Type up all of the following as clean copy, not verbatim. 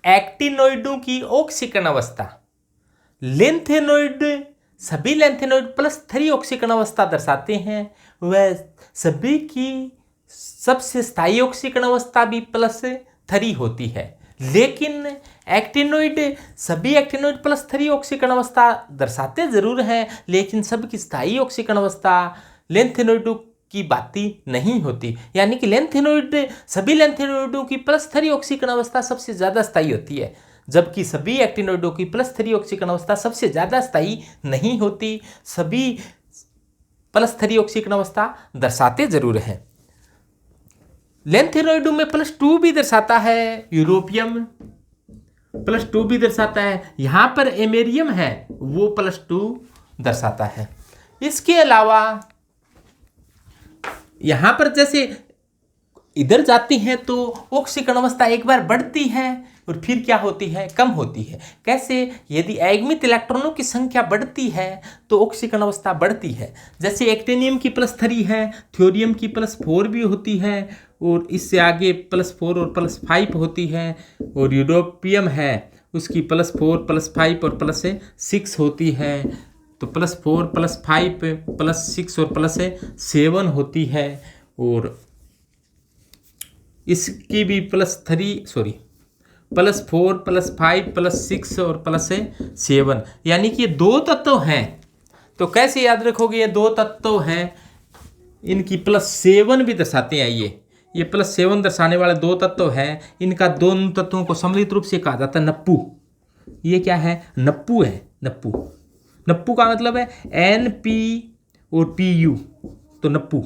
एक्टिनोइडों की ऑक्सीकरण अवस्था, लेंथेनोइड सभी लेंथेनोइड +3 ऑक्सीकरण अवस्था दर्शाते हैं। वह सभी की सबसे स्थायी ऑक्सीकरण अवस्था भी +3 होती है। लेकिन एक्टिनोइड सभी एक्टिनोइड +3 ऑक्सीकरण अवस्था दर्शाते जरूर हैं, लेकिन सबकी स्थायी ऑक्सीकरण अवस्था लेंथेनोइडों की बाती नहीं होती। यानी कि सभी लेंथेनोइडों की +3 ऑक्सीकरण अवस्था सबसे ज़्यादा स्थायी होती है, जबकि सभी एक्टिनोइडों की +3 ऑक्सीकरण अवस्था सबसे ज़्यादा स्थायी नहीं होती। सभी +3 ऑक्सीकरण अवस्था दर्शाते जरूर हैं। लेंथेनोइडों में +2 भी दर्शाता है, यूरोपियम +2 भी दर्शाता है। यहाँ पर एमेरियम है वो +2 दर्शाता है। इसके अलावा यहाँ पर जैसे इधर जाती हैं तो ऑक्सीकरण अवस्था एक बार बढ़ती है और फिर क्या होती है, कम होती है। कैसे? यदि अयस्मित इलेक्ट्रॉनों की संख्या बढ़ती है तो ऑक्सीकरण अवस्था बढ़ती है। जैसे एक्टिनियम की +3 है, थ्योरियम की +4 भी होती है, और इससे आगे +4 और +5 होती है। और यूरोपियम है उसकी +4 +5 और +6 होती है। तो +4 +5 +6 और +7 होती है। और इसकी भी +4 +5 +6 और +7, यानी कि ये 2 तत्व हैं। तो कैसे याद रखोगे? ये 2 तत्व हैं, इनकी +7 भी दर्शाते हैं। ये +7 दर्शाने वाले 2 तत्व हैं। इनका दोनों तत्वों को सम्मिलित रूप से कहा जाता है नप्पू। ये क्या है? नप्पू है। नप्पू का मतलब है NP और PU, तो नप्पू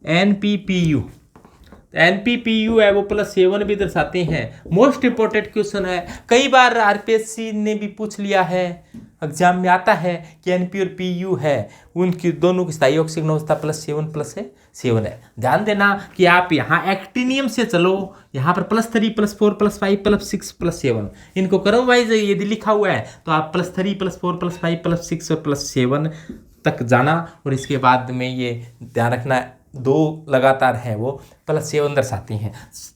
NPPU। NPPU है वो +7 भी दर्शाते हैं। मोस्ट इंपॉर्टेंट क्वेश्चन है, कई बार RPSC ने भी पूछ लिया है, एग्जाम में आता है कि NP और PU है, उनकी दोनों की स्थायी ऑक्सीकरण अवस्था +7 है। ध्यान देना कि आप यहाँ एक्टिनियम से चलो, यहाँ पर +3 +4 +5 +6 +7, इनको क्रम वाइज यदि लिखा हुआ है तो आप +3 +4 +5 +6 और +7 तक जाना। और इसके बाद में ये ध्यान रखना 2 लगातार हैं वो +7 दर्शाती हैं,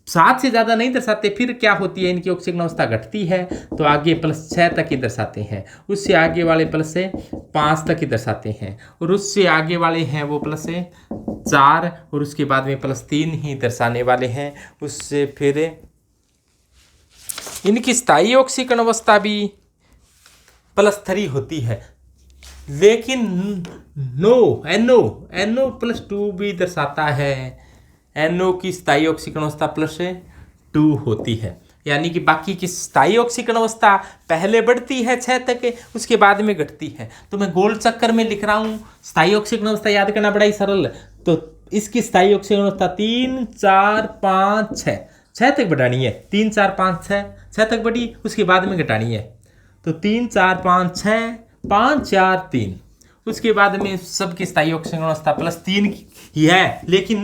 7 से ज़्यादा नहीं दर्शाते। फिर क्या होती है, इनकी ऑक्सीकरण अवस्था घटती है तो आगे +6 तक ही दर्शाते हैं, उससे आगे वाले +5 तक ही दर्शाते हैं, और उससे आगे वाले हैं वो +4, और उसके बाद में +3 ही दर्शाने वाले हैं। उससे फिर इनकी स्थायी ऑक्सीकरण अवस्था भी +3 होती है। लेकिन NO +2 भी दर्शाता है। NO की स्थायी ऑक्सीकरण अवस्था +2 होती है। यानी कि बाकी की स्थायी ऑक्सीकरण अवस्था पहले बढ़ती है 6 तक, उसके बाद में घटती है। तो मैं गोल चक्कर में लिख रहा हूँ। स्थायी ऑक्सीकरण अवस्था याद करना बड़ा ही सरल। तो इसकी स्थायी ऑक्सीकरण अवस्था 3 4 5 6 तक बढ़ानी है। 3 4 5 6 तक बढ़ी, उसके बाद में घटानी है। तो 3 4 5 6 5 4 3, उसके बाद में सबकी स्थायी ऑक्सीकरण अवस्था +3 ही है। लेकिन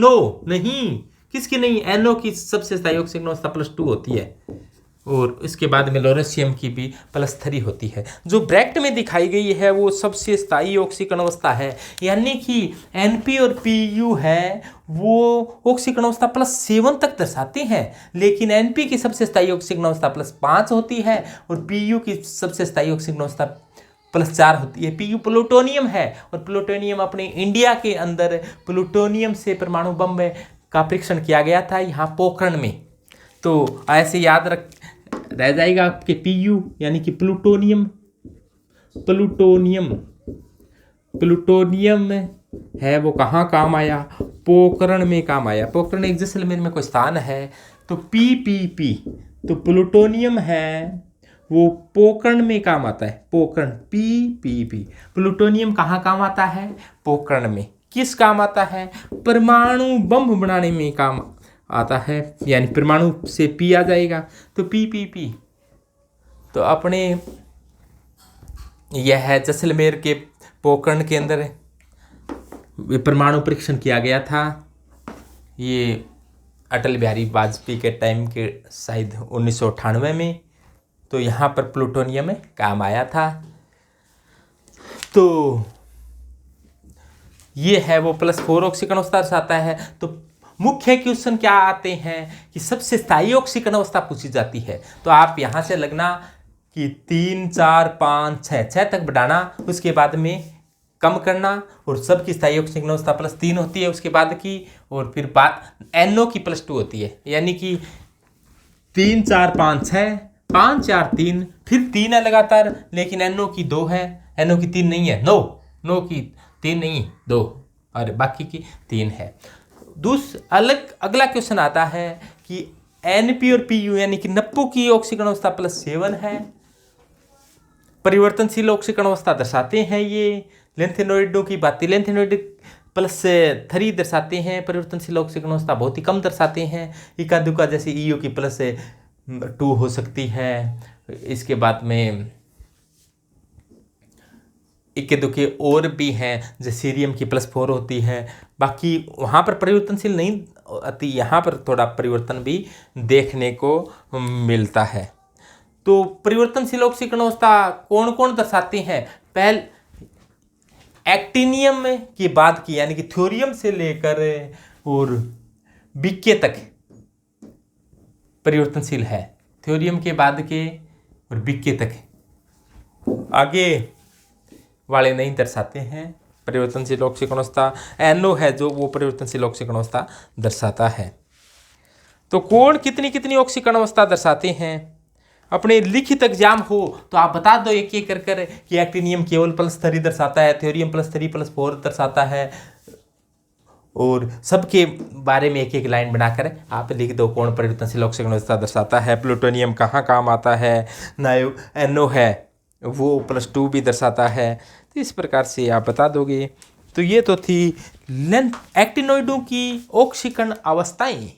नहीं, किसकी नहीं? NO की सबसे स्थायी ऑक्सीकरण अवस्था +2 होती है, और इसके बाद में लोरेशियम की भी +3 होती है। जो ब्रैकेट में दिखाई गई है वो सबसे स्थायी ऑक्सीकरण अवस्था है। यानी कि NP और PU है वो ऑक्सीकरण अवस्था +7 तक दर्शाते हैं, लेकिन NP की सबसे स्थायी ऑक्सीकरण अवस्था +5 होती है, और PU की सबसे स्थायी ऑक्सीकरण अवस्था +4 होती है। PU प्लूटोनियम है, और प्लूटोनियम अपने इंडिया के अंदर प्लूटोनियम से परमाणु बम का परीक्षण किया गया था, यहाँ पोखरण में। तो ऐसे याद रह जाएगा आपके PU यानी कि प्लूटोनियम है वो कहाँ काम आया? पोखरण में काम आया। पोखरण एक जैसलमेर में कोई स्थान है। तो PPP, तो प्लूटोनियम है वो पोखरण में काम आता है। पोखरण PPP, प्लूटोनियम कहाँ काम आता है? पोखरण में। किस काम आता है? परमाणु बम बनाने में काम आता है, यानी परमाणु से P आ जाएगा तो PPP। तो अपने यह है जैसलमेर के पोखरण के अंदर परमाणु परीक्षण किया गया था। ये अटल बिहारी वाजपेयी के टाइम के शायद 1998 में। तो यहाँ पर प्लूटोनियम में काम आया था। तो ये है वो +4 ऑक्सीकरण अवस्था दर्शाता है। तो मुख्य क्वेश्चन क्या आते हैं कि सबसे स्थायी ऑक्सीकरण अवस्था पूछी जाती है। तो आप यहां से लगना कि 3 4 5 6 तक बढ़ाना, उसके बाद में कम करना, और सबकी स्थायी ऑक्सीकरण अवस्था +3 होती है उसके बाद की, और फिर NO की +2 होती है, यानी कि 3 4 5 6 5 4 3, फिर 3 है लगातार, लेकिन NO की 2 है, NO की 3 नहीं है, नो की 3 नहीं 2, और बाकी की 3 है। अगला क्वेश्चन आता है कि NP और PU यानी कि नप्पो की ऑक्सीकरण अवस्था +7 है, परिवर्तनशील ऑक्सीकरण अवस्था दर्शाते हैं ये। लेंथेनोइडों की बात, लेंथेनोइड +3 दर्शाते हैं, परिवर्तनशील ऑक्सीकरण अवस्था बहुत ही कम दर्शाते हैं। इक्का दुक्का जैसे EO की +2 हो सकती है, इसके बाद में इक्के दुक्के और भी हैं, जैसे सीरियम की +4 होती है, बाकी वहाँ पर परिवर्तनशील नहीं आती, यहाँ पर थोड़ा परिवर्तन भी देखने को मिलता है। तो परिवर्तनशील ऑक्सीकरण अवस्था कौन कौन दर्शाते हैं? पहले एक्टिनियम की बात की, यानी कि थ्योरियम से लेकर और बीके तक परिवर्तनशील है, थ्योरियम के बाद के और बीके तक, आगे वाले नहीं दर्शाते हैं परिवर्तनशील ऑक्सीकरण अवस्था। NO है जो वो परिवर्तनशील ऑक्सीकरण अवस्था दर्शाता है। तो कौन कितनी कितनी ऑक्सीकरण अवस्था दर्शाते हैं? अपने लिखित एग्जाम हो तो आप बता दो एक एक कर कि एक्टिनियम केवल +3 दर्शाता है, थ्योरियम +3 +4 दर्शाता है, और सबके बारे में एक एक लाइन बनाकर आप लिख दो कौन परिवर्तनशील ऑक्सीकरण अवस्था दर्शाता है। प्लूटोनियम कहाँ काम आता है, NO है वो +2 भी दर्शाता है। तो इस प्रकार से आप बता दोगे। तो ये तो थी एक्टिनोइडों की ऑक्सीकरण अवस्थाएं।